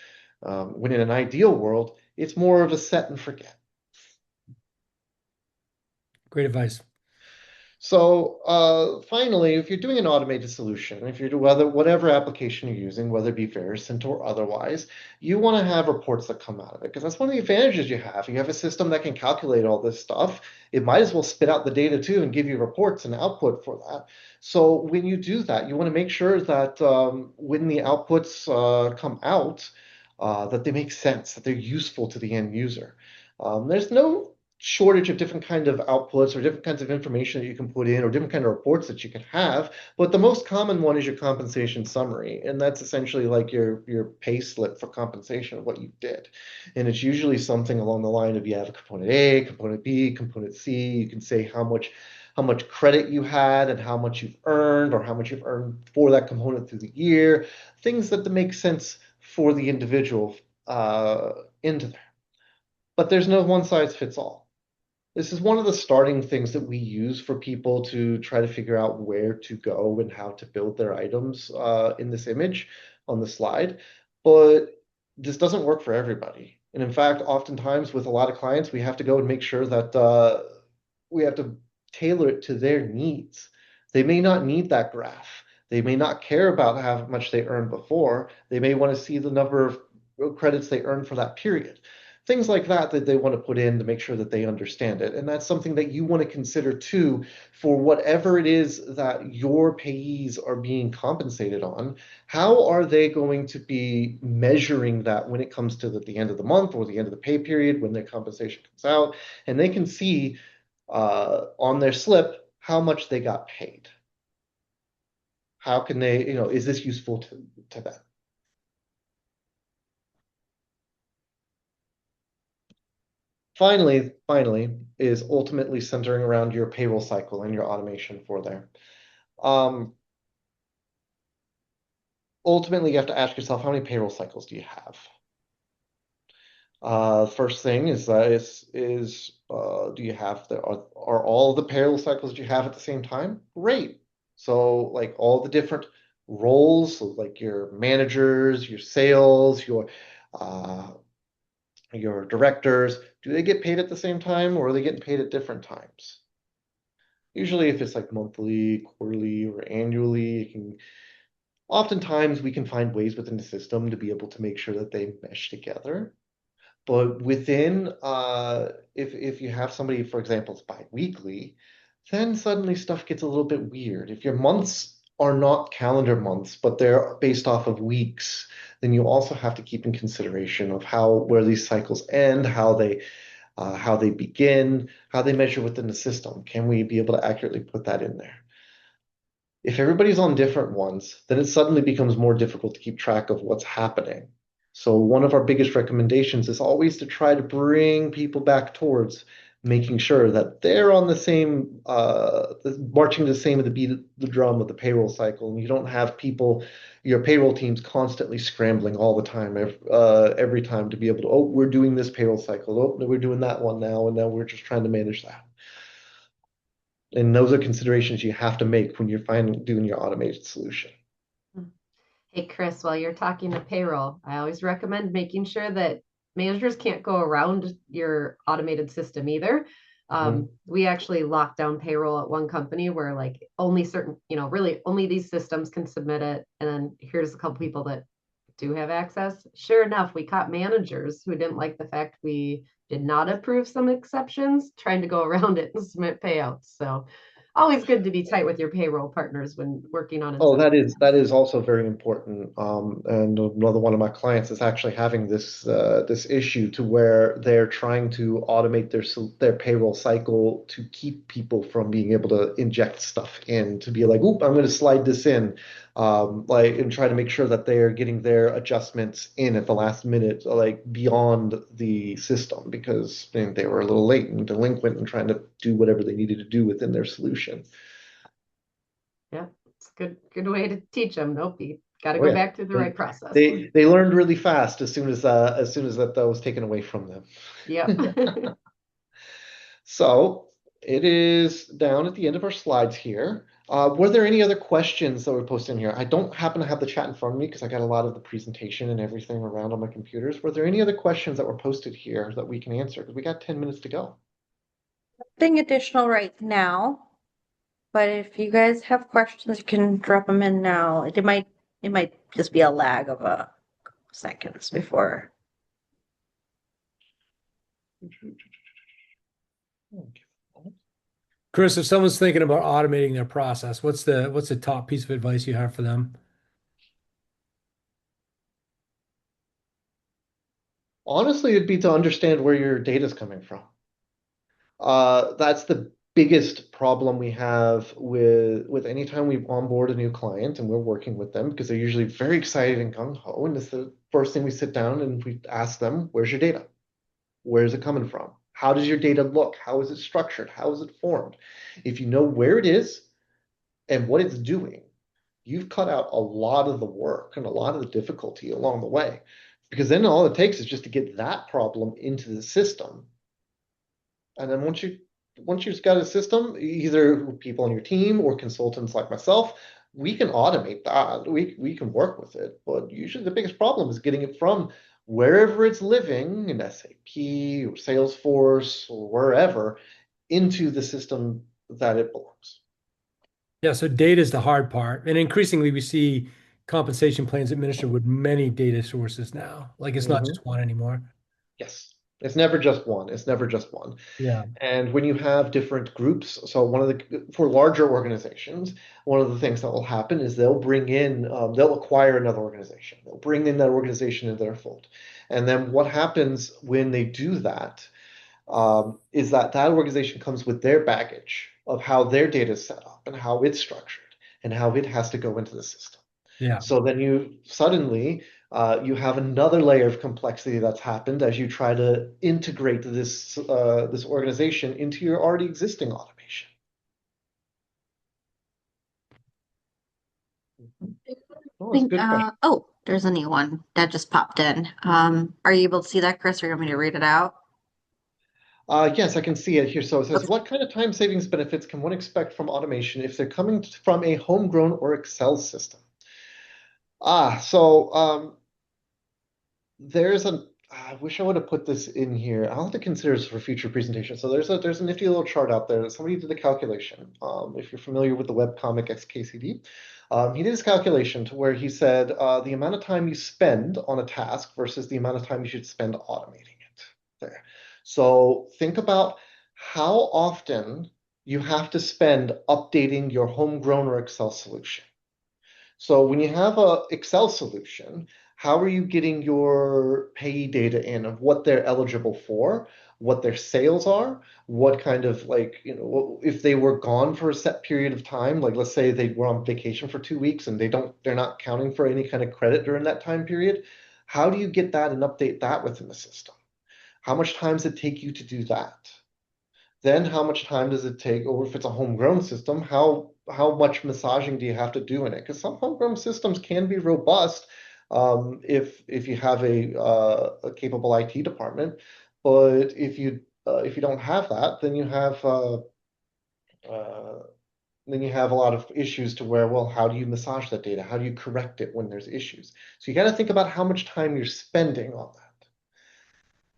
When in an ideal world, it's more of a set and forget. Great advice. So finally, if you're doing an automated solution, if you're whatever application you're using, whether it be Veracent or otherwise, you want to have reports that come out of it because that's one of the advantages you have. You have a system that can calculate all this stuff. It might as well spit out the data too and give you reports and output for that. So when you do that, you want to make sure that when the outputs come out, that they make sense, that they're useful to the end user. There's no shortage of different kind of outputs or different kinds of information that you can put in or different kind of reports that you can have. But the most common one is your compensation summary. And that's essentially like your pay slip for compensation of what you did. And it's usually something along the line of you have a component A, component B, component C. You can say how much credit you had and how much you've earned or how much you've earned for that component through the year, things that make sense for the individual into there. But there's no one size fits all. This is one of the starting things that we use for people to try to figure out where to go and how to build their items in this image on the slide. But this doesn't work for everybody. And in fact, oftentimes with a lot of clients, we have to go and make sure that we have to tailor it to their needs. They may not need that graph. They may not care about how much they earned before. They may want to see the number of credits they earned for that period. Things like that they want to put in to make sure that they understand it. And that's something that you want to consider too for whatever it is that your payees are being compensated on. How are they going to be measuring that when it comes to the end of the month or the end of the pay period when their compensation comes out? And they can see on their slip how much they got paid. How can they, is this useful to them? Finally, is ultimately centering around your payroll cycle and your automation for there. Ultimately, you have to ask yourself, how many payroll cycles do you have? First thing is do you have are all the payroll cycles that you have at the same time? Great. So like all the different roles, so like your managers, your sales, your directors, do they get paid at the same time or are they getting paid at different times? Usually if it's like monthly, quarterly, or annually, oftentimes we can find ways within the system to be able to make sure that they mesh together. But within, if you have somebody, for example, it's bi-weekly, then suddenly stuff gets a little bit weird. If your months are not calendar months, but they're based off of weeks, then you also have to keep in consideration of where these cycles end, how they begin, how they measure within the system. Can we be able to accurately put that in there? If everybody's on different ones, then it suddenly becomes more difficult to keep track of what's happening. So one of our biggest recommendations is always to try to bring people back towards making sure that they're on the same, marching the same of the beat of the drum of the payroll cycle, and you don't have your payroll teams constantly scrambling all the time, every time to be able to, oh, we're doing this payroll cycle, oh, we're doing that one now, and now we're just trying to manage that. And those are considerations you have to make when you're doing your automated solution. Hey, Chris, while you're talking to payroll, I always recommend making sure that managers can't go around your automated system either. We actually locked down payroll at one company where like only certain, really only these systems can submit it. And then here's a couple people that do have access. Sure enough, we caught managers who didn't like the fact we did not approve some exceptions, trying to go around it and submit payouts. So always good to be tight with your payroll partners when working on Oh, that incentives. is also very important. And another one of my clients is actually having this issue to where they're trying to automate their payroll cycle to keep people from being able to inject stuff in to be like, oop, I'm going to slide this in, and try to make sure that they are getting their adjustments in at the last minute, like beyond the system because they were a little late and delinquent and trying to do whatever they needed to do within their solution. Yeah, it's a good way to teach them. Nope, you got to Oh go yeah, back to the right process. they learned really fast as soon as that was taken away from them. Yep. So it is down at the end of our slides here. Were there any other questions that were posted in here? I don't happen to have the chat in front of me because I got a lot of the presentation and everything around on my computers. Were there any other questions that were posted here that we can answer? Because we got 10 minutes to go. nothing additional right now, but if you guys have questions, you can drop them in now. It might just be a lag of a seconds before. Chris, if someone's thinking about automating their process, what's the top piece of advice you have for them? Honestly, it'd be to understand where your data is coming from. That's the biggest problem we have with any time we onboard a new client and we're working with them because they're usually very excited and gung-ho, and it's the first thing we sit down and we ask them, where's your data? Where is it coming from? How does your data look? How is it structured? How is it formed? If you know where it is and what it's doing, you've cut out a lot of the work and a lot of the difficulty along the way. Because then all it takes is just to get that problem into the system. And then once you've got a system, either people on your team or consultants like myself, we can automate that. We can work with it. But usually the biggest problem is getting it from wherever it's living in SAP or Salesforce or wherever into the system that it belongs. Yeah, so data is the hard part. And increasingly we see compensation plans administered with many data sources now. Like it's not Mhm. just one anymore. Yes. It's never just one. It's never just one. Yeah. And when you have different groups, so for larger organizations, one of the things that will happen is they'll acquire another organization. They'll bring in that organization into their fold. And then what happens when they do that, is that organization comes with their baggage of how their data is set up and how it's structured and how it has to go into the system. Yeah. So then you suddenly you have another layer of complexity that's happened as you try to integrate this organization into your already existing automation. Oh, that's a good question. There's a new one that just popped in. Are you able to see that, Chris, or you want me to read it out? Yes, I can see it here. So it says, Okay. what kind of time savings benefits can one expect from automation if they're coming from a homegrown or Excel system? There's an I wish I would have put this in here. I'll have to consider this for future presentation. So there's a nifty little chart out there that somebody did the calculation. If you're familiar with the webcomic XKCD, he did his calculation to where he said the amount of time you spend on a task versus the amount of time you should spend automating it. There. So think about how often you have to spend updating your homegrown or Excel solution. So when you have a Excel solution, how are you getting your payee data in of what they're eligible for, what their sales are, what kind of if they were gone for a set period of time, like let's say they were on vacation for 2 weeks and they're not counting for any kind of credit during that time period. How do you get that and update that within the system? How much time does it take you to do that? Then how much time does it take, or if it's a homegrown system, how much massaging do you have to do in it? Because some homegrown systems can be robust if you have a capable IT department, but if you don't have that, then you have a lot of issues to where, well, how do you massage that data? How do you correct it when there's issues? So you got to think about how much time you're spending on that.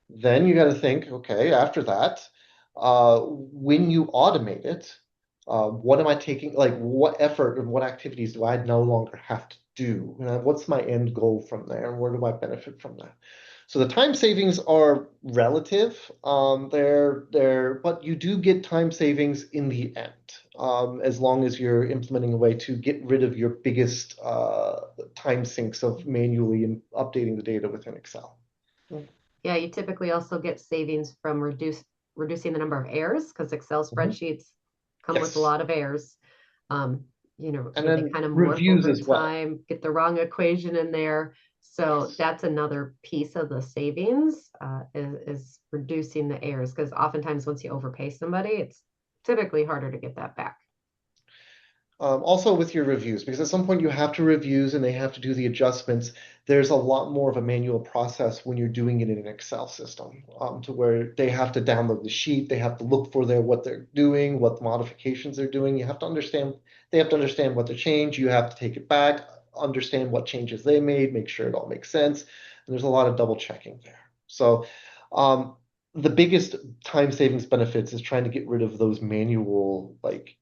Then you got to think, okay, after that, when you automate it, what am I taking, like what effort and what activities do I no longer have to do? What's my end goal from there? And where do I benefit from that? So the time savings are relative. But you do get time savings in the end, as long as you're implementing a way to get rid of your biggest time sinks of manually updating the data within Excel. Yeah, you typically also get savings from reducing the number of errors because Excel spreadsheets come with a Yes. lot of errors. And They then kind of morph reviews over as well. time, get the wrong equation in there. So that's another piece of the savings is reducing the errors because oftentimes once you overpay somebody, it's typically harder to get that back. Also with your reviews, because at some point you have to reviews and they have to do the adjustments. There's a lot more of a manual process when you're doing it in an Excel system, to where they have to download the sheet, they have to look for what they're doing, what modifications they're doing. They have to understand what to change. You have to take it back, understand what changes they made, make sure it all makes sense. And there's a lot of double checking there. So the biggest time savings benefits is trying to get rid of those manual, like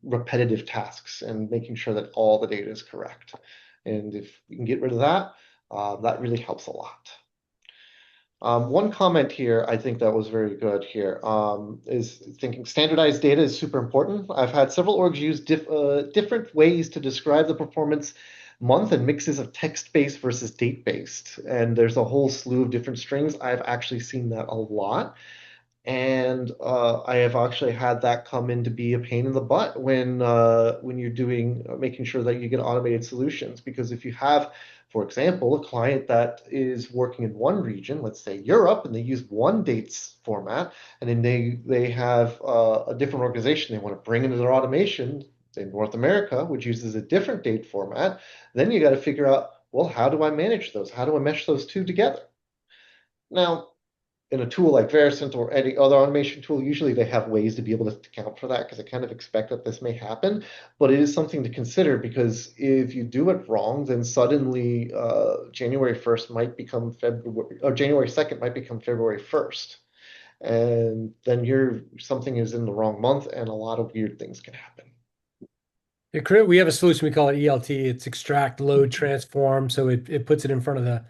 repetitive tasks and making sure that all the data is correct. And if you can get rid of that, that really helps a lot. One comment here, I think that was very good here, is thinking standardized data is super important. I've had several orgs use different ways to describe the performance month and mixes of text-based versus date-based. And there's a whole slew of different strings. I've actually seen that a lot. And I have actually had that come in to be a pain in the butt when you're doing making sure that you get automated solutions. Because if you have, for example, a client that is working in one region, let's say Europe, and they use one dates format, and then they have a different organization they want to bring into their automation, say North America, which uses a different date format, then you got to figure out, well, how do I manage those? How do I mesh those two together? Now, in a tool like Vericent or any other automation tool, usually they have ways to be able to account for that because I kind of expect that this may happen. But it is something to consider because if you do it wrong, then suddenly January 1st might become February, or January 2nd might become February 1st. And then something is in the wrong month and a lot of weird things can happen. We have a solution, we call it ELT. It's extract, load, transform. So it puts it in front of the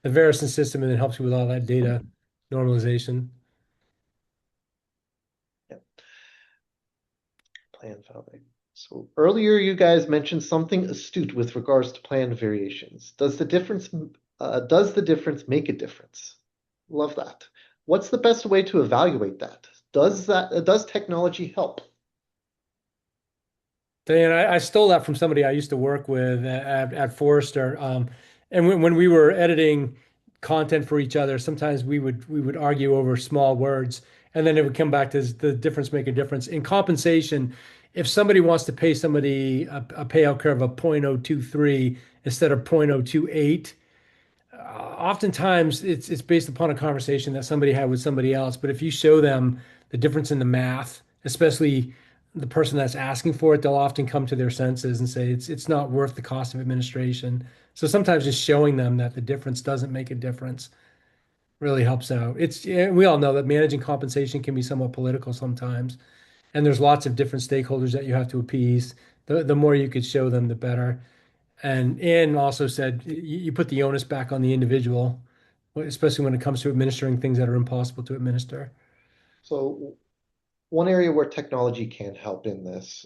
Veracent system and it helps you with all that data normalization. Plan filing. So earlier you guys mentioned something astute with regards to plan variations. Does the difference make a difference? Love that. What's the best way to evaluate that? Does technology help? Dan, I stole that from somebody I used to work with at Forrester. And when we were editing content for each other, sometimes we would argue over small words, and then it would come back to the difference make a difference. In compensation, if somebody wants to pay somebody a payout curve of 0.023 instead of 0.028, oftentimes it's based upon a conversation that somebody had with somebody else. But if you show them the difference in the math, especially the person that's asking for it, they'll often come to their senses and say it's not worth the cost of administration. So sometimes just showing them that the difference doesn't make a difference really helps out. We all know that managing compensation can be somewhat political sometimes, and there's lots of different stakeholders that you have to appease. The more you could show them, the better. And Ann also said you put the onus back on the individual, especially when it comes to administering things that are impossible to administer. So one area where technology can help in this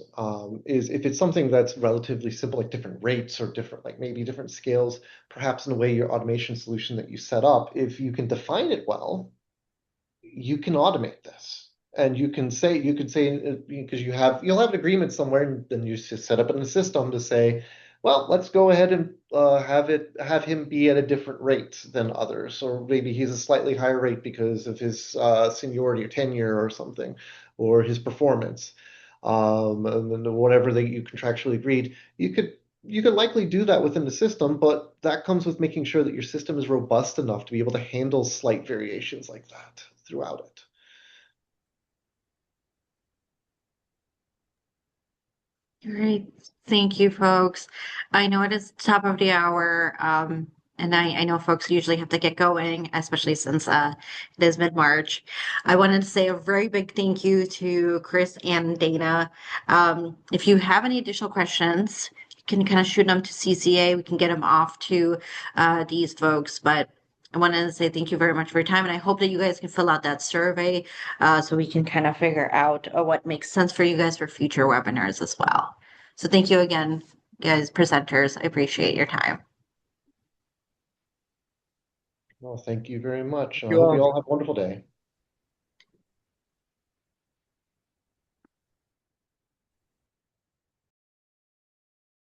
is if it's something that's relatively simple, like different rates or different, like maybe different scales, perhaps in a way your automation solution that you set up, if you can define it well, you can automate this. And you can say, because you'll have an agreement somewhere, and then you just set up in the system to say, well, let's go ahead and have him be at a different rate than others, or maybe he's a slightly higher rate because of his seniority or tenure or something, or his performance, and then whatever that you contractually agreed. You could likely do that within the system, but that comes with making sure that your system is robust enough to be able to handle slight variations like that throughout it. Great. Thank you, folks. I know it is top of the hour, and I know folks usually have to get going, especially since it is mid-March. I wanted to say a very big thank you to Chris and Dana. If you have any additional questions, you can kind of shoot them to CCA. We can get them off to these folks, but I wanted to say thank you very much for your time, and I hope that you guys can fill out that survey so we can kind of figure out what makes sense for you guys for future webinars as well. So thank you again, guys, presenters. I appreciate your time. Well, thank you very much. I you hope all. you all have a wonderful day.